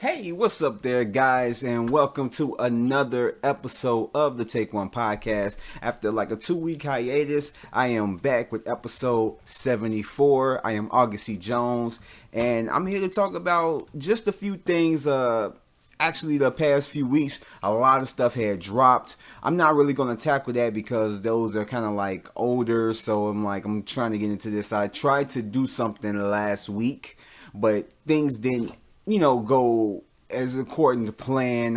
Hey, what's up there, guys, and welcome to another episode of the Take One Podcast. After like a 2-week hiatus, I am back with episode 74. I am August C. Jones, and I'm here to talk about just a few things. Actually, the past few weeks, a lot of stuff had dropped. I'm not really going to tackle that because those are kind of like older, so I'm trying to get into this. I tried to do something last week, but things didn't go as according to plan.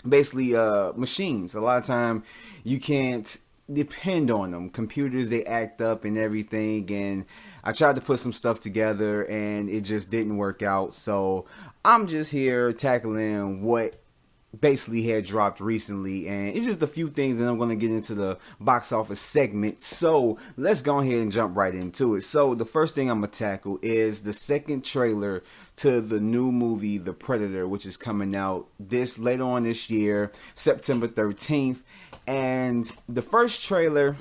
Machines. A lot of time you can't depend on them. Computers, they act up and everything. And I tried to put some stuff together and it just didn't work out. So I'm just here tackling what basically had dropped recently, and it's just a few things, and I'm going to get into the box office segment. So let's go ahead and jump right into it. So the first thing I'm going to tackle is the second trailer to the new movie The Predator, which is coming out later on this year, September 13th. And the first trailer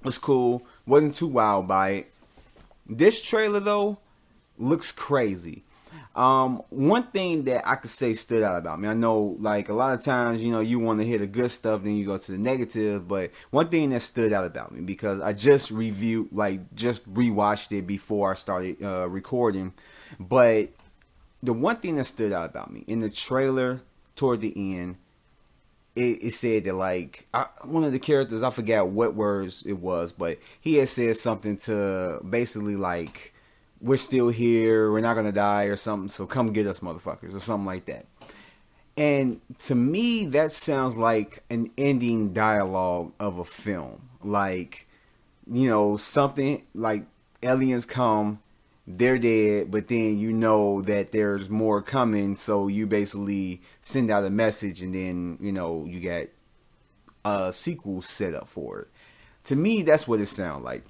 was cool, wasn't too wild by it. This trailer though looks crazy. One thing that I could say stood out about me, I know like a lot of times, you want to hear the good stuff, then you go to the negative, but one thing that stood out about me, because I just rewatched it before I started recording, but the one thing that stood out about me, in the trailer toward the end, it said that one of the characters, I forgot what words it was, but he had said something to basically like, we're still here, we're not gonna die or something, so come get us motherfuckers, or something like that. And to me, that sounds like an ending dialogue of a film. Something like aliens come, they're dead, but then you know that there's more coming, so you basically send out a message, and then, you got a sequel set up for it. To me, that's what it sounds like.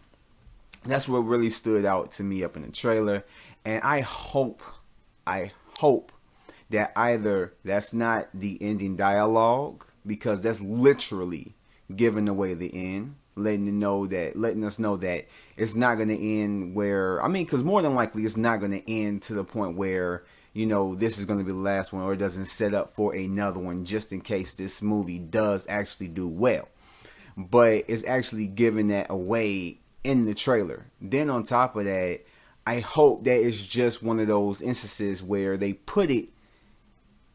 That's what really stood out to me up in the trailer. And I hope that either that's not the ending dialogue, because that's literally giving away the end, letting us know that it's not going to end because more than likely it's not going to end to the point where, this is going to be the last one, or it doesn't set up for another one just in case this movie does actually do well. But it's actually giving that away in the trailer. Then on top of that, I hope that it's just one of those instances where they put it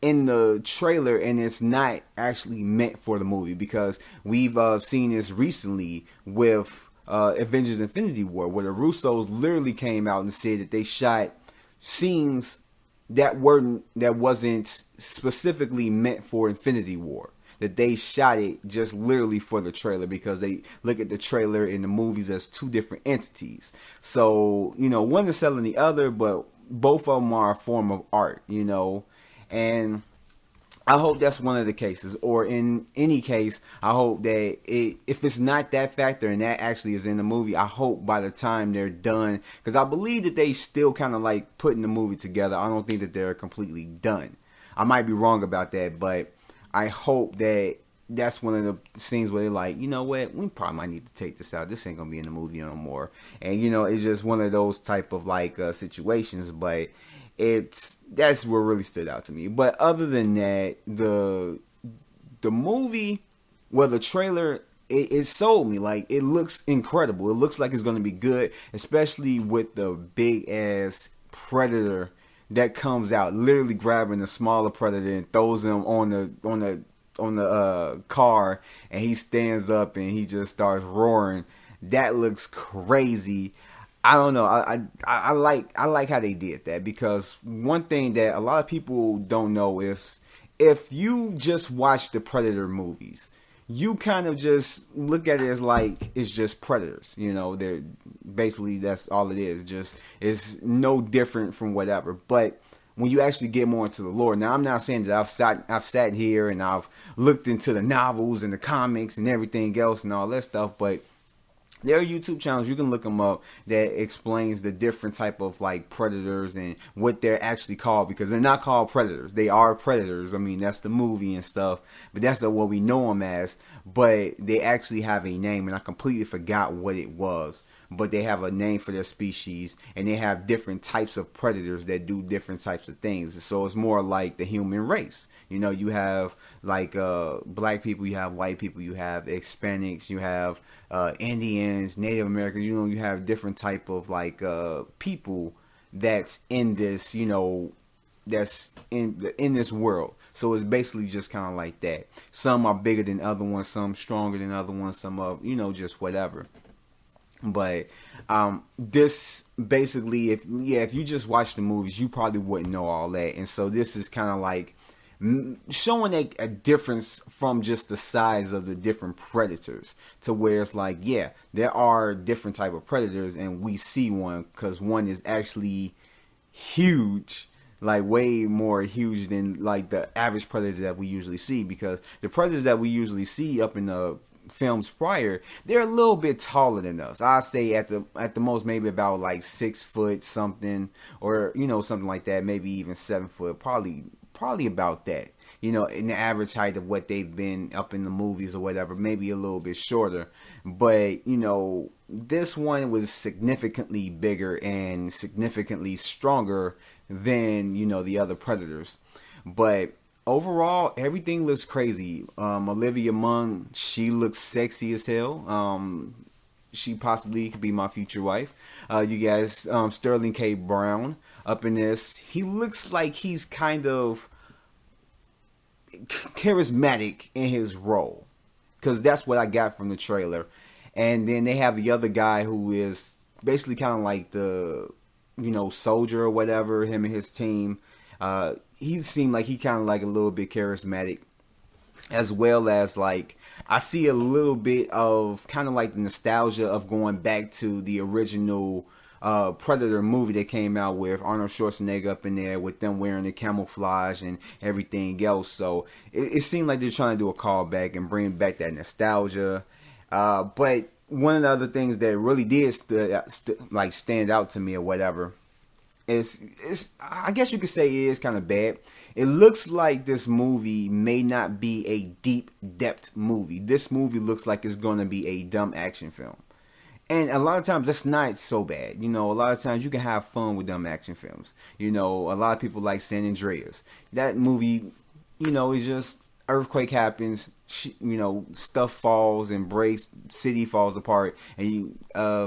in the trailer and it's not actually meant for the movie, because we've seen this recently with Avengers Infinity War, where the Russos literally came out and said that they shot scenes that wasn't specifically meant for Infinity War. That they shot it just literally for the trailer, because they look at the trailer and the movies as two different entities. So, one is selling the other, but both of them are a form of art, and I hope that's one of the cases. Or in any case, I hope that if it's not that factor and that actually is in the movie, I hope by the time they're done, because I believe that they still kind of like putting the movie together. I don't think that they're completely done. I might be wrong about that, but I hope that that's one of the scenes where they're like, you know what, we probably might need to take this out. This ain't going to be in the movie no more. And, it's just one of those type of situations. But that's what really stood out to me. But other than that, the movie, the trailer, it sold me. Like, it looks incredible. It looks like it's going to be good, especially with the big ass Predator that comes out, literally grabbing the smaller Predator and throws him on the car, and he stands up and he just starts roaring. That looks crazy. I don't know. I like how they did that, because one thing that a lot of people don't know is, if you just watch the Predator movies, you kind of just look at it as like it's just predators. They're basically, that's all it is. Just, it's no different from whatever. But when you actually get more into the lore, now I'm not saying that I've sat here and I've looked into the novels and the comics and everything else and all that stuff, but there are YouTube channels, you can look them up, that explains the different type of predators and what they're actually called, because they're not called predators. They are predators. I mean, that's the movie and stuff, but that's what we know them as. But they actually have a name, and I completely forgot what it was. but they have a name for their species, and they have different types of predators that do different types of things. So it's more like the human race. You know, you have like black people, you have white people, you have Hispanics, you have Indians, Native Americans. You know, you have different type of like people that's in this, you know, that's in this world. So it's basically just kind of like that. Some are bigger than other ones, some stronger than other ones, some are, you know, just whatever. But this basically, if you just watch the movies, you probably wouldn't know all that. And so this is kind of like showing a difference from just the size of the different predators, to where it's like, yeah, there are different type of predators, and we see one because one is actually huge, like way more huge than like the average predator that we usually see. Because the predators that we usually see up in the films prior, they're a little bit taller than us. I say at the most maybe about like 6 foot something, or you know, something like that, maybe even 7 foot, probably about that, you know, in the average height of what they've been up in the movies or whatever, maybe a little bit shorter. But you know, this one was significantly bigger and significantly stronger than, you know, the other predators. But overall, everything looks crazy. Olivia Munn, she looks sexy as hell. She possibly could be my future wife. You guys, Sterling K. Brown up in this. He looks like he's kind of charismatic in his role, because that's what I got from the trailer. And then they have the other guy who is basically kind of like the, you know, soldier or whatever, him and his team. He seemed like he kind of like a little bit charismatic, as well as like I see a little bit of kind of like the nostalgia of going back to the original Predator movie that came out with Arnold Schwarzenegger up in there, with them wearing the camouflage and everything else. So it seemed like they're trying to do a callback and bring back that nostalgia. But one of the other things that really did stand out to me or whatever is I guess you could say it is kind of bad. It looks like this movie may not be a deep depth movie. This movie looks like it's going to be a dumb action film. And a lot of times that's not so bad. You know, a lot of times you can have fun with dumb action films. You know, a lot of people like San Andreas. That movie, you know, is just earthquake happens, you know, stuff falls and breaks, city falls apart, and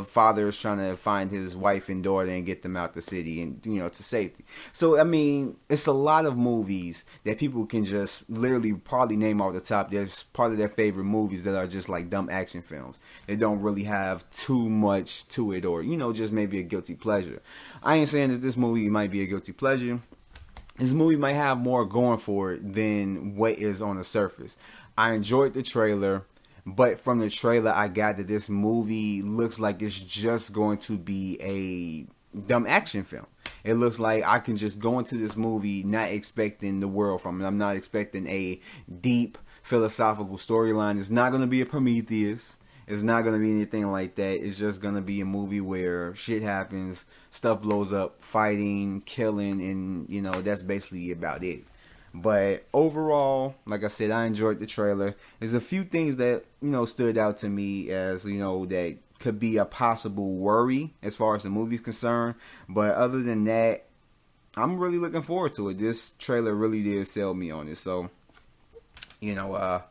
father is trying to find his wife and daughter and get them out the city and, you know, to safety. So I mean, it's a lot of movies that people can just literally probably name off the top. There's part of their favorite movies that are just like dumb action films. They don't really have too much to it, or, you know, just maybe a guilty pleasure. I ain't saying that this movie might be a guilty pleasure. This movie might have more going for it than what is on the surface. I enjoyed the trailer, but from the trailer, I got that this movie looks like it's just going to be a dumb action film. It looks like I can just go into this movie not expecting the world from it. I'm not expecting a deep philosophical storyline. It's not going to be a Prometheus. It's not going to be anything like that. It's just going to be a movie where shit happens, stuff blows up, fighting, killing, and, you know, that's basically about it. But overall, like I said, I enjoyed the trailer. There's a few things that, you know, stood out to me as, you know, that could be a possible worry as far as the movie's concerned. But other than that, I'm really looking forward to it. This trailer really did sell me on it. So, you know, I'm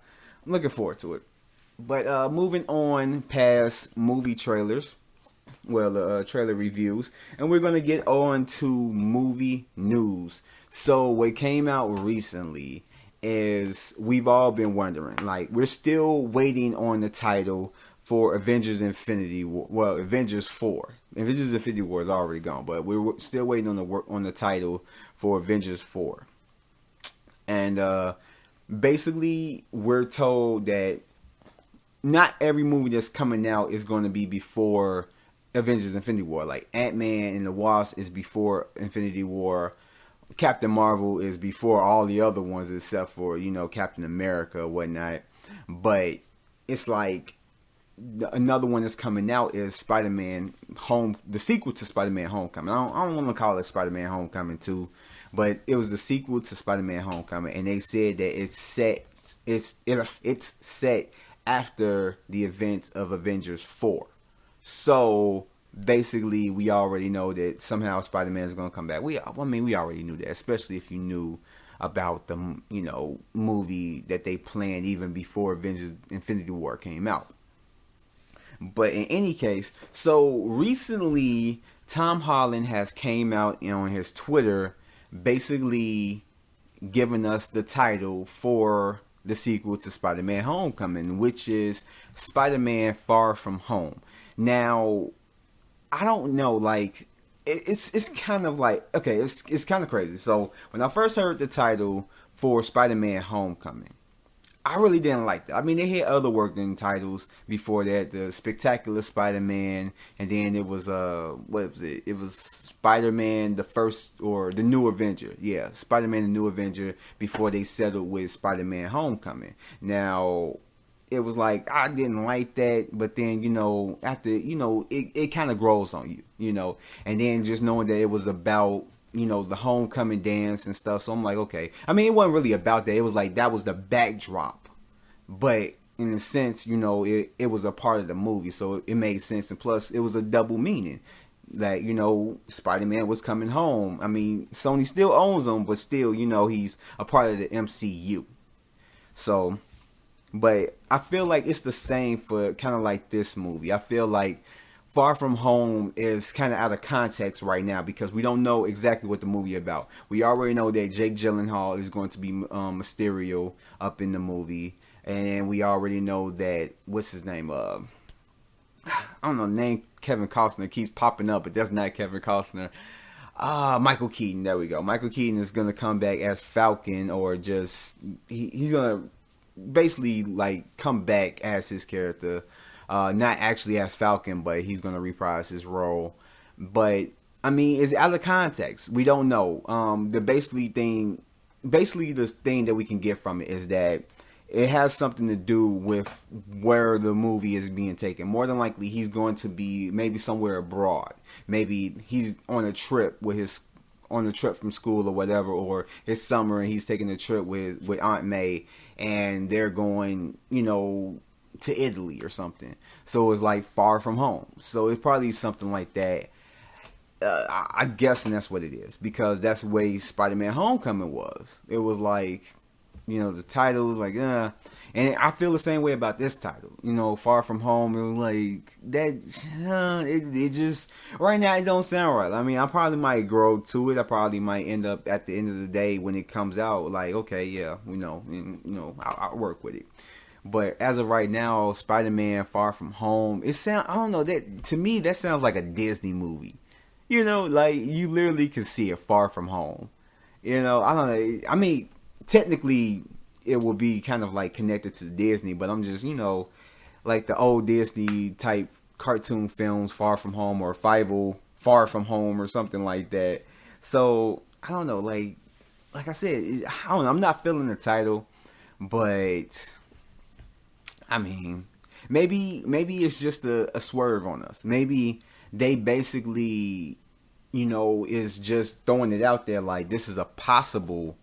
looking forward to it. But moving on past movie trailers, trailer reviews, and we're going to get on to movie news. So what came out recently is, we've all been wondering, like, we're still waiting on the title for Avengers Infinity War. Well, Avengers 4. Avengers Infinity War is already gone, but we're still waiting on the title for Avengers 4. And basically, we're told that not every movie that's coming out is going to be before Avengers Infinity War. Like Ant-Man and the Wasp is before Infinity War. Captain Marvel is before all the other ones except for, you know, Captain America or whatnot. But it's like another one that's coming out is Spider-Man the sequel to Spider-Man Homecoming. I don't want to call it Spider-Man Homecoming 2, but it was the sequel to Spider-Man Homecoming, and they said that it's set after the events of Avengers 4. So basically, we already know that somehow Spider-Man is going to come back. We already knew that, especially if you knew about the movie that they planned even before Avengers Infinity War came out. But in any case, so recently Tom Holland has came out on his Twitter basically giving us the title for the sequel to Spider-Man Homecoming, which is Spider-Man Far From Home. Now, I don't know, like it's kind of like, okay, it's kind of crazy. So when I first heard the title for Spider-Man Homecoming, I really didn't like that. I mean, they had other working titles before that, the Spectacular Spider-Man, and then it was what was it? It was Spider-Man the First, or the New Avenger. Yeah, Spider-Man the New Avenger, before they settled with Spider-Man Homecoming. Now, it was like, I didn't like that, but then, after, it kind of grows on you, and then just knowing that it was about, the homecoming dance and stuff. So I'm like, okay. I mean, it wasn't really about that. It was like, that was the backdrop. But in a sense, it was a part of the movie. So it made sense. And plus, it was a double meaning. That, Spider-Man was coming home. I mean, Sony still owns him, but still, he's a part of the MCU. So, but I feel like it's the same for kind of like this movie. I feel like Far From Home is kind of out of context right now because we don't know exactly what the movie is about. We already know that Jake Gyllenhaal is going to be Mysterio up in the movie, and we already know that, what's his name? I don't know, name Kevin Costner keeps popping up, but that's not Kevin Costner. Michael Keaton, there we go. Michael Keaton is going to come back as Falcon, or just, he's going to basically like come back as his character. Not actually as Falcon, but he's going to reprise his role. But, I mean, it's out of context. We don't know. Basically the thing that we can get from it is that it has something to do with where the movie is being taken. More than likely, he's going to be maybe somewhere abroad. Maybe he's on a trip from school or whatever, or it's summer and he's taking a trip with Aunt May, and they're going, to Italy or something. So it's like Far From Home. So it's probably something like that. I'm guessing that's what it is, because that's the way Spider-Man Homecoming was. It was like, the title was like, and I feel the same way about this title. Far From Home, it was like, that, it just, right now it don't sound right. I mean, I probably might grow to it. I probably might end up at the end of the day when it comes out, like, okay, yeah, I'll work with it. But as of right now, Spider-Man Far From Home, I don't know, that to me that sounds like a Disney movie. Like you literally can see it, Far From Home. I don't know. I mean, technically it will be kind of like connected to Disney, but I'm just, like the old Disney type cartoon films, Far From Home, or Fievel Far From Home, or something like that. So I don't know, like I said, I don't know, I'm not feeling the title, but I mean, maybe it's just a swerve on us. Maybe they basically, is just throwing it out there like this is a possible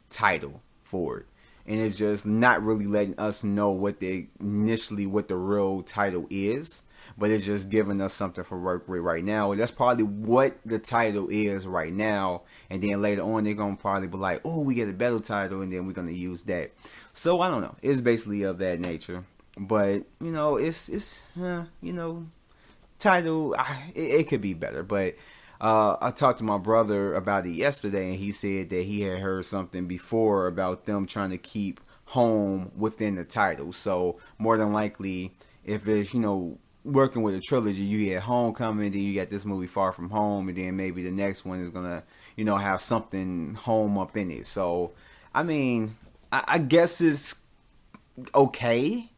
title for it. And it's just not really letting us know what the real title is. But it's just giving us something for work with right now. And that's probably what the title is right now. And then later on, they're going to probably be like, oh, we get a better title, and then we're going to use that. So, I don't know. It's basically of that nature. But, it's title, it could be better. But I talked to my brother about it yesterday, and he said that he had heard something before about them trying to keep home within the title. So, more than likely, if it's, working with a trilogy, you get Homecoming, then you got this movie Far From Home, and then maybe the next one is going to, have something home up in it. So, I mean, I guess it's okay.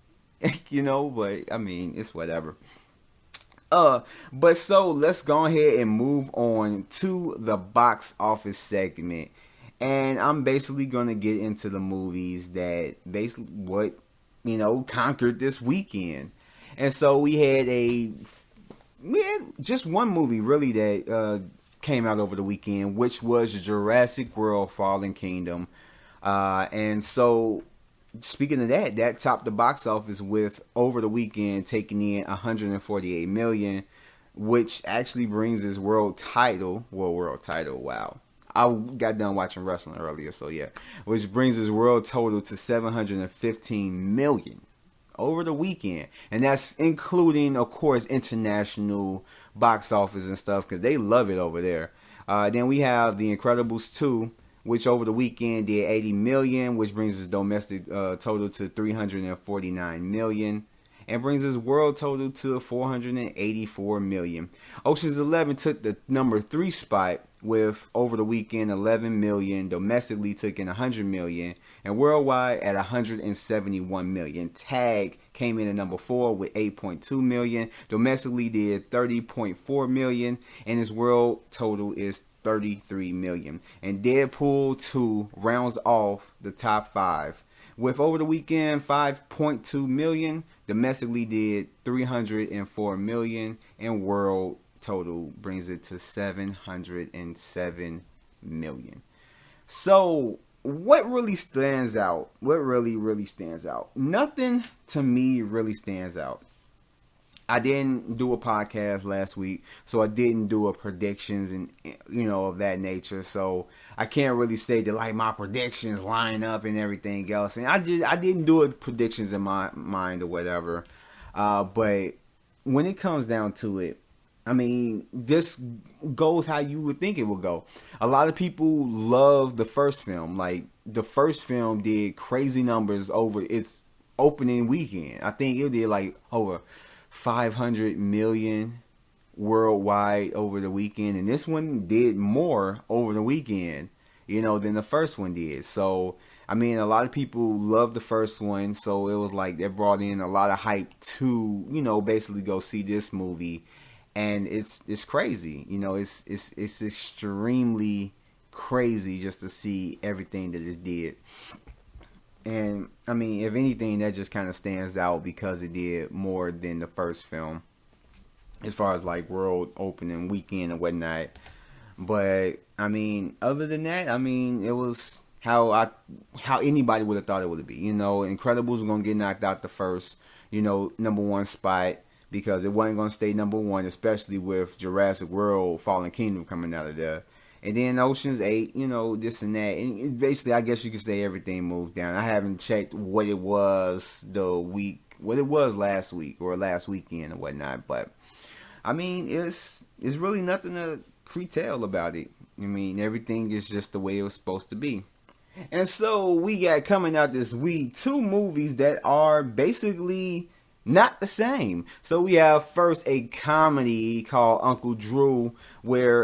But I mean, it's whatever. But so let's go ahead and move on to the box office segment. And I'm basically gonna get into the movies that basically conquered this weekend. And so we had just one movie really that came out over the weekend, which was Jurassic World Fallen Kingdom. And so speaking of that, that topped the box office with Over the Weekend taking in 148 million, which actually brings his world title. Wow. I got done watching wrestling earlier, so yeah, which brings his world total to 715 million over the weekend, and that's including, of course, international box office and stuff because they love it over there. Then we have The Incredibles 2, which over the weekend did 80 million, which brings his domestic total to 349 million, and brings his world total to 484 million. Ocean's 11 took the number 3 spot with over the weekend 11 million, domestically took in 100 million, and worldwide at 171 million. Tag came in at number 4 with 8.2 million, domestically did 30.4 million, and his world total is 33 million. And Deadpool 2 rounds off the top 5 with over the weekend 5.2 million, domestically did 304 million, and world total brings it to 707 million. So what really stands out? What really stands out? Nothing to me really stands out. I didn't do a podcast last week, so I didn't do a predictions and of that nature. So I can't really say that like my predictions line up and everything else. And I didn't do a predictions in my mind or whatever. But when it comes down to it, I mean, this goes how you would think it would go. A lot of people love the first film. Like the first film did crazy numbers over its opening weekend. I think it did like over 500 million worldwide over the weekend, and this one did more over the weekend than the first one did. So I mean, a lot of people love the first one, so it was like that brought in a lot of hype to basically go see this movie, and it's crazy. It's extremely crazy just to see everything that it did. And I mean, if anything, that just kind of stands out because it did more than the first film as far as like world opening weekend and whatnot. But I mean, other than that, I mean, it was how anybody would have thought it would be. Incredibles was gonna get knocked out the first, number 1 spot because it wasn't gonna stay number 1, especially with Jurassic World: Fallen Kingdom coming out of there. And then Ocean's 8, this and that. And basically, I guess you could say everything moved down. I haven't checked what it was last week or last weekend or whatnot. But, I mean, it's really nothing to pre-tell about it. I mean, everything is just the way it was supposed to be. And so, we got coming out this week 2 movies that are basically not the same. So, we have first a comedy called Uncle Drew where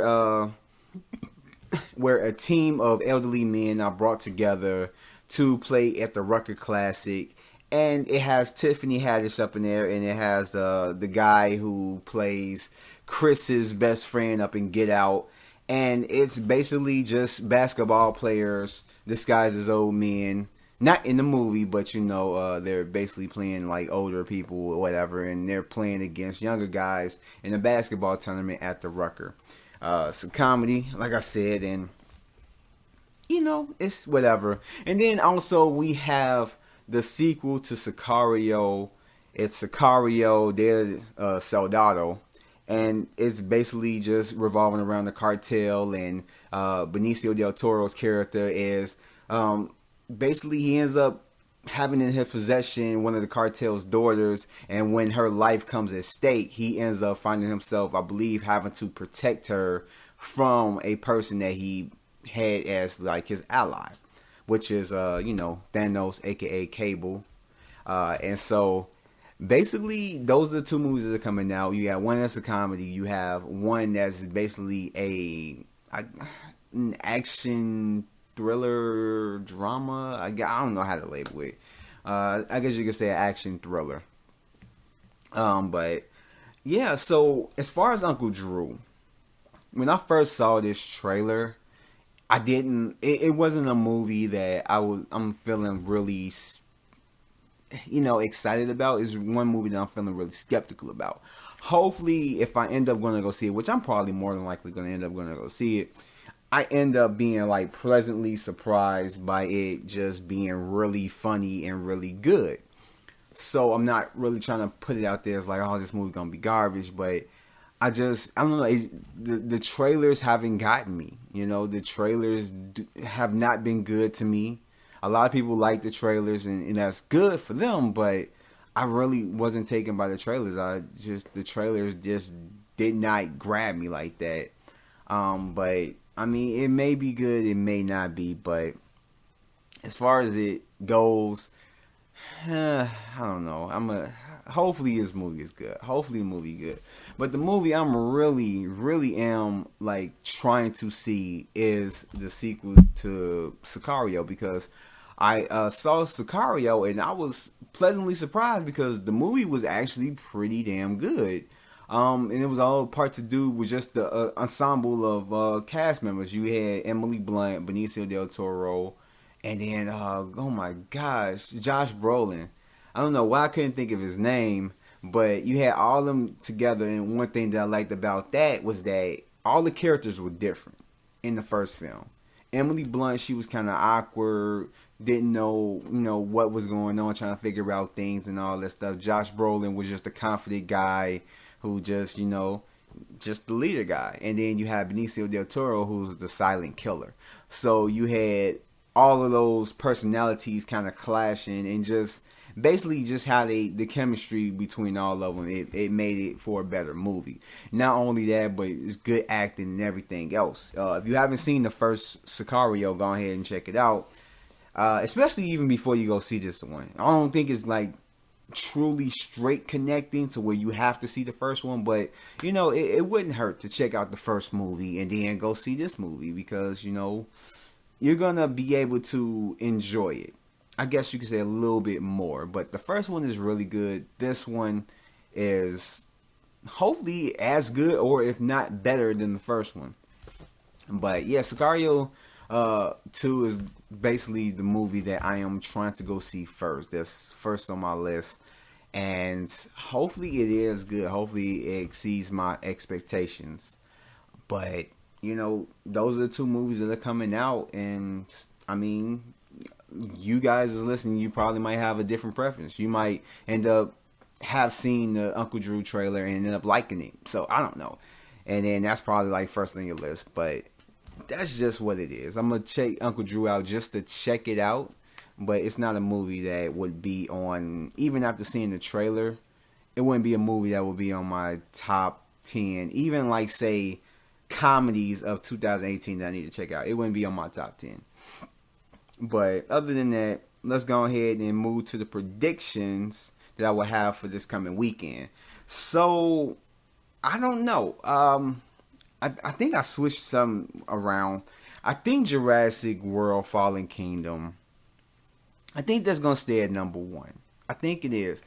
a team of elderly men are brought together to play at the Rucker Classic, and it has Tiffany Haddish up in there, and it has the guy who plays Chris's best friend up in Get Out, and it's basically just basketball players disguised as old men. Not in the movie, but they're basically playing like older people or whatever, and they're playing against younger guys in a basketball tournament at the Rucker. It's a comedy, like I said, and it's whatever. And then also we have the sequel to Sicario. It's Sicario del Soldado, and it's basically just revolving around the cartel. And Benicio del Toro's character is basically he ends up having in his possession one of the cartel's daughters, and when her life comes at stake, he ends up finding himself, I believe, having to protect her from a person that he had as like his ally, which is Thanos, aka Cable. And so basically those are the 2 movies that are coming out. You got one that's a comedy, you have one that's basically an action thriller drama. I don't know how to label it. I guess you could say an action thriller. But yeah, so as far as Uncle Drew, when I first saw this trailer, it wasn't a movie that I'm feeling really excited about. It's one movie that I'm feeling really skeptical about. Hopefully, if I end up going to go see it, which I'm probably more than likely going to end up going to go see it, I end up being like pleasantly surprised by it just being really funny and really good. So I'm not really trying to put it out there as like, oh, this movie's gonna be garbage, but I don't know. The trailers haven't gotten me. You know, the trailers have not been good to me. A lot of people like the trailers, and that's good for them. But I really wasn't taken by the trailers. The trailers just did not grab me like that. But I mean, it may be good, it may not be. But as far as it goes, I don't know. Hopefully this movie is good. Hopefully the movie good. But the movie I'm really am like trying to see is the sequel to Sicario, because I saw Sicario and I was pleasantly surprised because the movie was actually pretty damn good. And it was all part to do with just the ensemble of cast members. You had Emily Blunt, Benicio del Toro, and then, oh my gosh, Josh Brolin. I don't know why I couldn't think of his name, but you had all of them together. And one thing that I liked about that was that all the characters were different in the first film. Emily Blunt, she was kind of awkward, didn't know, what was going on, trying to figure out things and all that stuff. Josh Brolin was just a confident guy who just, just the leader guy. And then you had Benicio del Toro, who's the silent killer. So you had all of those personalities kind of clashing, and just basically just how the chemistry between all of them, it made it for a better movie. Not only that, but it's good acting and everything else. If you haven't seen the first Sicario, go ahead and check it out. Especially even before you go see this one. I don't think it's like truly straight connecting to where you have to see the first one, but it wouldn't hurt to check out the first movie and then go see this movie, because you're gonna be able to enjoy it. I guess you could say a little bit more, but the first one is really good. This one is hopefully as good, or if not better than the first one. But yeah, Sicario 2 is basically the movie that I am trying to go see first. That's first on my list, and hopefully it is good. Hopefully it exceeds my expectations. But those are the two movies that are coming out, and I mean, you guys is listening, you probably might have a different preference. You might end up have seen the Uncle Drew trailer and end up liking it. So I don't know. And then that's probably like first on your list, but that's just what it is. I'm gonna check Uncle Drew out just to check it out, but it's not a movie that would be on, even after seeing the trailer, it wouldn't be a movie that would be on my top 10. Even like say comedies of 2018 that I need to check out, it wouldn't be on my top 10. But other than that, let's go ahead and move to the predictions that I will have for this coming weekend. So I don't know. I think I switched some around. I think Jurassic World Fallen Kingdom, I think that's going to stay at number 1. I think it is.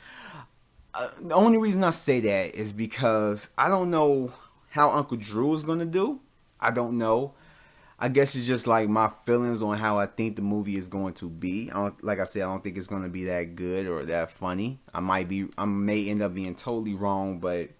The only reason I say that is because I don't know how Uncle Drew is going to do. I don't know. I guess it's just like my feelings on how I think the movie is going to be. Like I said, I don't think it's going to be that good or that funny. I may end up being totally wrong, but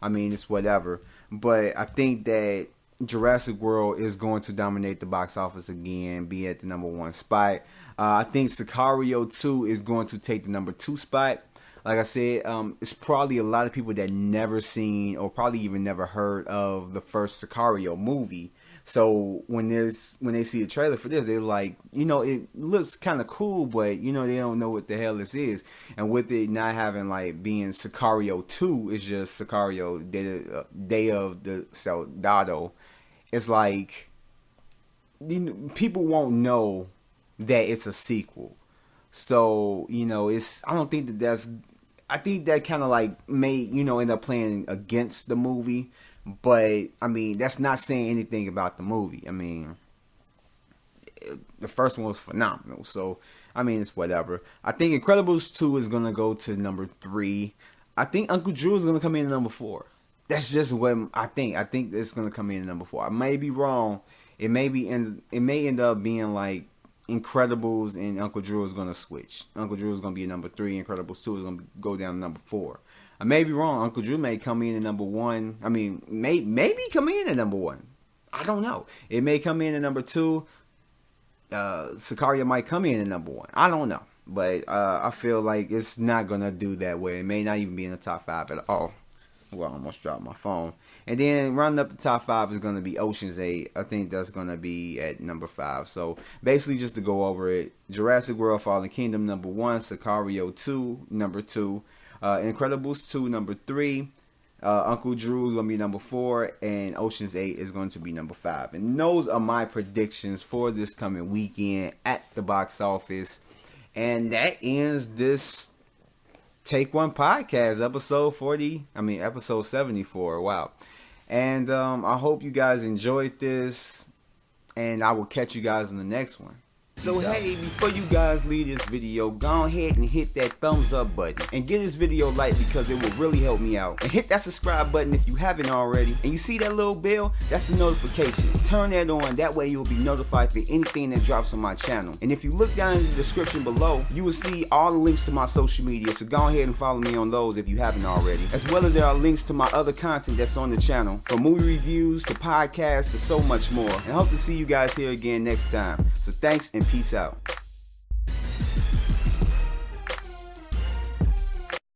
I mean, it's whatever. But I think that Jurassic World is going to dominate the box office again, be at the number 1 spot. I think Sicario 2 is going to take the number 2 spot. Like I said, it's probably a lot of people that never seen or probably even never heard of the first Sicario movie. So when they see the trailer for this, they're like, it looks kind of cool, but they don't know what the hell this is. And with it not having like being Sicario 2, it's just Sicario Day of the Soldado. It's like people won't know that it's a sequel. So I don't think that's. I think that kind of like may end up playing against the movie. But, I mean, that's not saying anything about the movie. I mean, the first one was phenomenal. So, I mean, it's whatever. I think Incredibles 2 is going to go to number 3. I think Uncle Drew is going to come in at number 4. That's just what I think. I think it's going to come in at number 4. I may be wrong. It may end up being like Incredibles and Uncle Drew is going to switch. Uncle Drew is going to be at number 3. Incredibles 2 is going to go down to number 4. I may be wrong. Uncle Drew may come in at number 1. I mean, maybe come in at number 1. I don't know. It may come in at number 2. Sicario might come in at number 1. I don't know. But I feel like it's not going to do that way. It may not even be in the top 5 at all. Well, I almost dropped my phone. And then rounding up the top 5 is going to be Ocean's 8. I think that's going to be at number 5. So basically, just to go over it, Jurassic World Fallen Kingdom, number 1. Sicario 2, number 2. Incredibles 2, number 3. Uncle Drew is going to be number 4. And Ocean's 8 is going to be number 5. And those are my predictions for this coming weekend at the box office. And that ends this Take One podcast, episode 74. Wow. And I hope you guys enjoyed this. And I will catch you guys in the next one. So hey, before you guys leave this video, go ahead and hit that thumbs up button and give this video a like because it will really help me out. And hit that subscribe button if you haven't already. And you see that little bell? That's the notification. Turn that on, that way you'll be notified for anything that drops on my channel. And if you look down in the description below, you will see all the links to my social media, so go ahead and follow me on those if you haven't already. As well as there are links to my other content that's on the channel, from movie reviews to podcasts to so much more. And I hope to see you guys here again next time. So thanks and peace out.